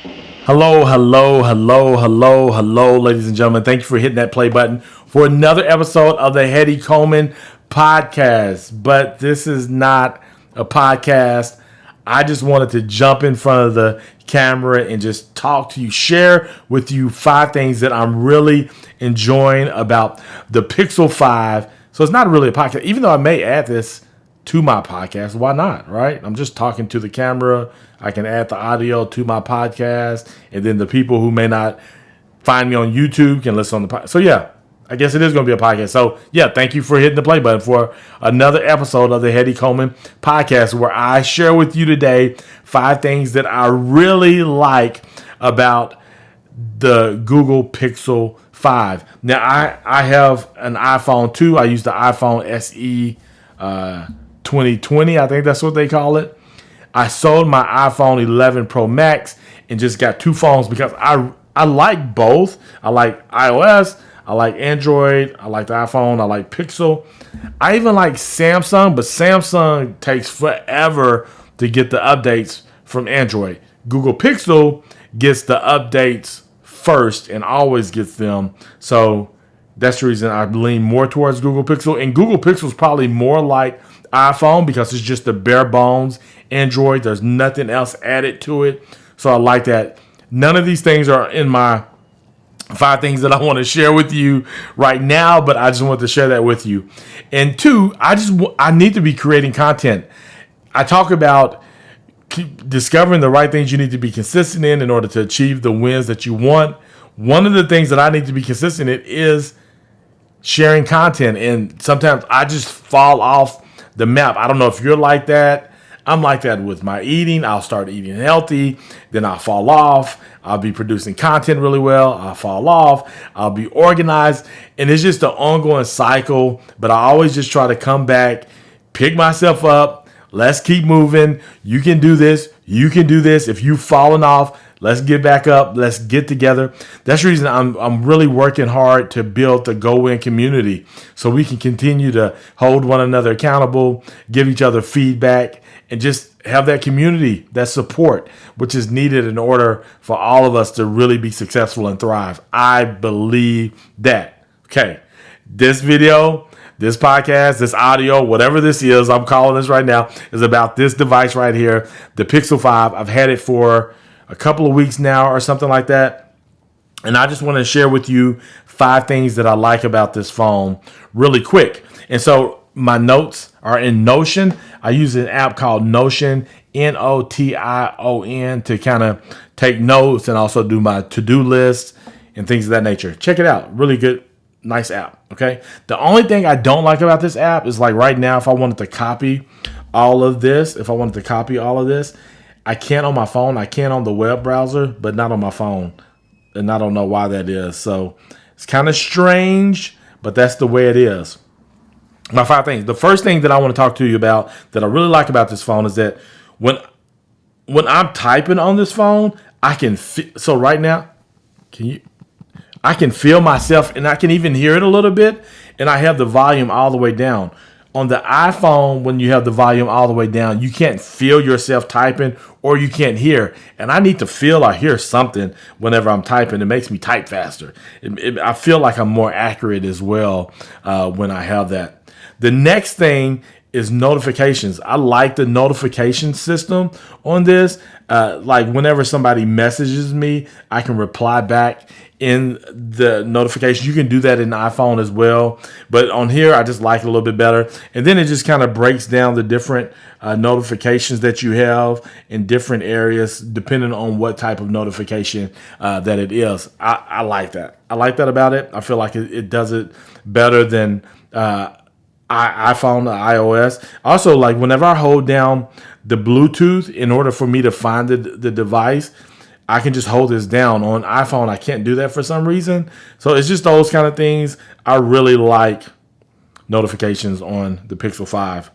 Hello, hello, hello, hello, hello, ladies and gentlemen. Thank you for hitting that play button for another episode of the Hetty Coleman podcast. But this is not a podcast. I just wanted to jump in front of the camera and just talk to you, share with you 5 things that I'm really enjoying about the Pixel 5. So it's not really a podcast, even though I may add this to my podcast. Why not, right? I'm just talking to the camera. I can add the audio to my podcast, and then the people who may not find me on YouTube can listen on the podcast. So yeah, I guess it is going to be a podcast. So yeah, thank you for hitting the play button for another episode of the Hetty Coleman podcast, where I share with you today 5 things that I really like about the Google Pixel 5. Now I have an iPhone 2. I use the iPhone SE 2020, I think that's what they call it. I sold my iPhone 11 Pro Max and just got 2 phones because I like both. I like iOS, I like Android, I like the iPhone, I like Pixel. I even like Samsung, but Samsung takes forever to get the updates from Android. Google Pixel gets the updates first and always gets them. So that's the reason I lean more towards Google Pixel. And Google Pixel is probably more like iPhone because it's just the bare bones Android. There's nothing else added to it. So I like that. None of these things are in my 5 things that I want to share with you right now, but I just want to share that with you. And 2, I need to be creating content. I talk about discovering the right things you need to be consistent in order to achieve the wins that you want. One of the things that I need to be consistent in is sharing content. And sometimes I just fall off the map. I don't know if you're like that. I'm like that with my eating. I'll start eating healthy, then I'll fall off. I'll be producing content really well. I'll fall off. I'll be organized. And it's just an ongoing cycle. But I always just try to come back, pick myself up. Let's keep moving. You can do this. You can do this. If you've fallen off, let's get back up. Let's get together. That's the reason I'm really working hard to build the Go Win community so we can continue to hold one another accountable, give each other feedback, and just have that community, that support, which is needed in order for all of us to really be successful and thrive. I believe that. Okay, this video, this podcast, this audio, whatever this is, I'm calling this right now, is about this device right here, the Pixel 5. I've had it for a couple of weeks now or something like that. And I just want to share with you 5 things that I like about this phone really quick. And so my notes are in Notion. I use an app called Notion, Notion, to kind of take notes and also do my to-do list and things of that nature. Check it out. Really good, nice app. Okay. The only thing I don't like about this app is, like, right now, if I wanted to copy all of this, I can't on my phone. I can on the web browser, but not on my phone. And I don't know why that is. So it's kind of strange, but that's the way it is. My 5 things. The first thing that I want to talk to you about that I really like about this phone is that when I'm typing on this phone, I can so right now, I can feel myself, and I can even hear it a little bit, and I have the volume all the way down. On the iPhone, when you have the volume all the way down, you can't feel yourself typing, or you can't hear. And I need to feel or hear something whenever I'm typing. It makes me type faster. I feel like I'm more accurate as well when I have that. The next thing is notifications. I like the notification system on this. Like whenever somebody messages me, I can reply back in the notification. You can do that in the iPhone as well. But on here, I just like it a little bit better. And then it just kind of breaks down the different notifications that you have in different areas, depending on what type of notification that it is. I like that. I like that about it. I feel like it does it better than iPhone or iOS. Also, like whenever I hold down the Bluetooth in order for me to find the device, I can just hold this down. On iPhone, I can't do that for some reason. So it's just those kind of things. I really like notifications on the Pixel 5.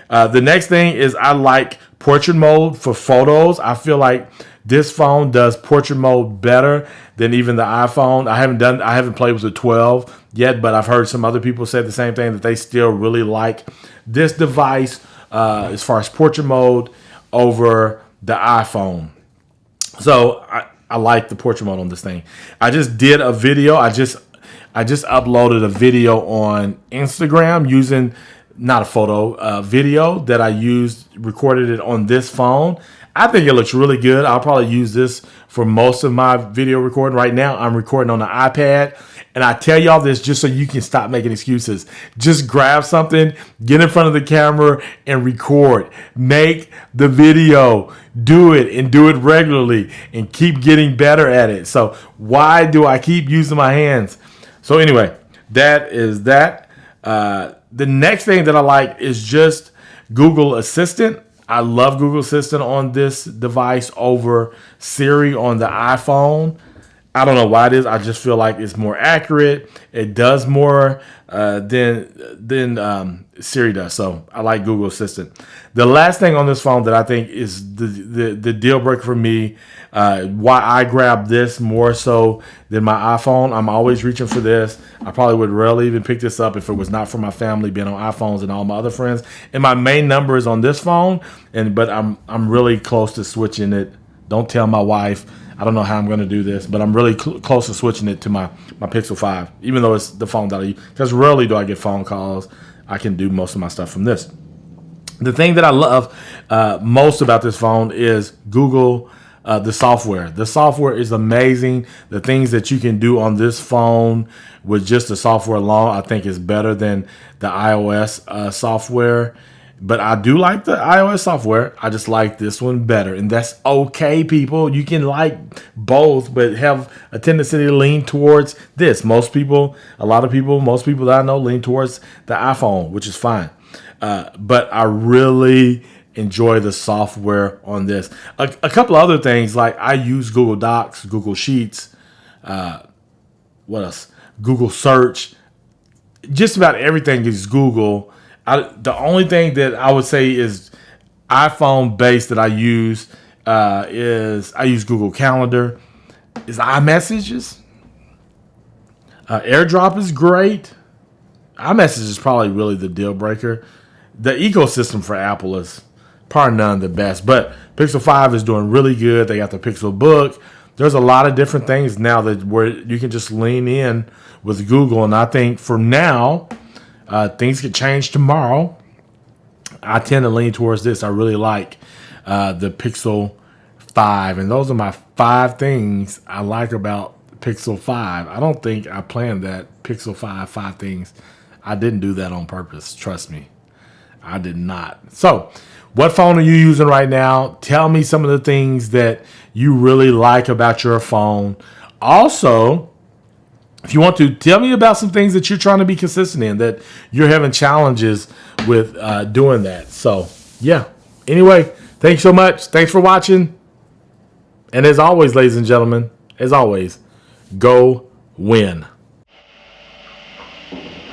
The next thing is I like portrait mode for photos. I feel like this phone does portrait mode better than even the iPhone. I haven't played with the 12 yet, but I've heard some other people say the same thing, that they still really like this device as far as portrait mode over the iPhone. So I like the portrait mode on this thing. I just did a video. I just uploaded a video on Instagram using not a photo, video that I recorded it on this phone. I think it looks really good. I'll probably use this for most of my video recording. Right now, I'm recording on the iPad. And I tell y'all this just so you can stop making excuses. Just grab something, get in front of the camera, and record. Make the video. Do it, and do it regularly, and keep getting better at it. So why do I keep using my hands? So anyway, that is that. The next thing that I like is just Google Assistant. I love Google Assistant on this device over Siri on the iPhone. I don't know why it is. I just feel like it's more accurate. It does more than Siri does. So I like Google Assistant. The last thing on this phone that I think is the deal breaker for me, why I grab this more so than my iPhone. I'm always reaching for this. I probably would rarely even pick this up if it was not for my family being on iPhones and all my other friends. And my main number is on this phone, but I'm really close to switching it. Don't tell my wife. I don't know how I'm going to do this, but I'm really close to switching it to my Pixel 5, even though it's the phone that I use. Because rarely do I get phone calls. I can do most of my stuff from this. The thing that I love most about this phone is Google, the software. The software is amazing. The things that you can do on this phone with just the software alone, I think is better than the iOS software. But I do like the iOS software. I just like this one better. And that's okay, people. You can like both, but have a tendency to lean towards this. Most people that I know lean towards the iPhone, which is fine. But I really enjoy the software on this. A couple of other things, like I use Google Docs, Google Sheets, what else? Google Search. Just about everything is Google. The only thing that I would say is iPhone based that I use is I use Google Calendar, is iMessages. AirDrop is great. iMessage is probably really the deal breaker. The ecosystem for Apple is par none the best, but Pixel 5 is doing really good. They got the Pixel Book. There's a lot of different things now that where you can just lean in with Google, and I think for now. Things could change tomorrow. I tend to lean towards this. I really like the Pixel 5. And those are my 5 things I like about Pixel 5. I don't think I planned that Pixel 5 things. I didn't do that on purpose. Trust me. I did not. So, what phone are you using right now? Tell me some of the things that you really like about your phone. Also, if you want to, tell me about some things that you're trying to be consistent in, that you're having challenges with doing that. So, yeah. Anyway, thanks so much. Thanks for watching. And as always, ladies and gentlemen, as always, go win.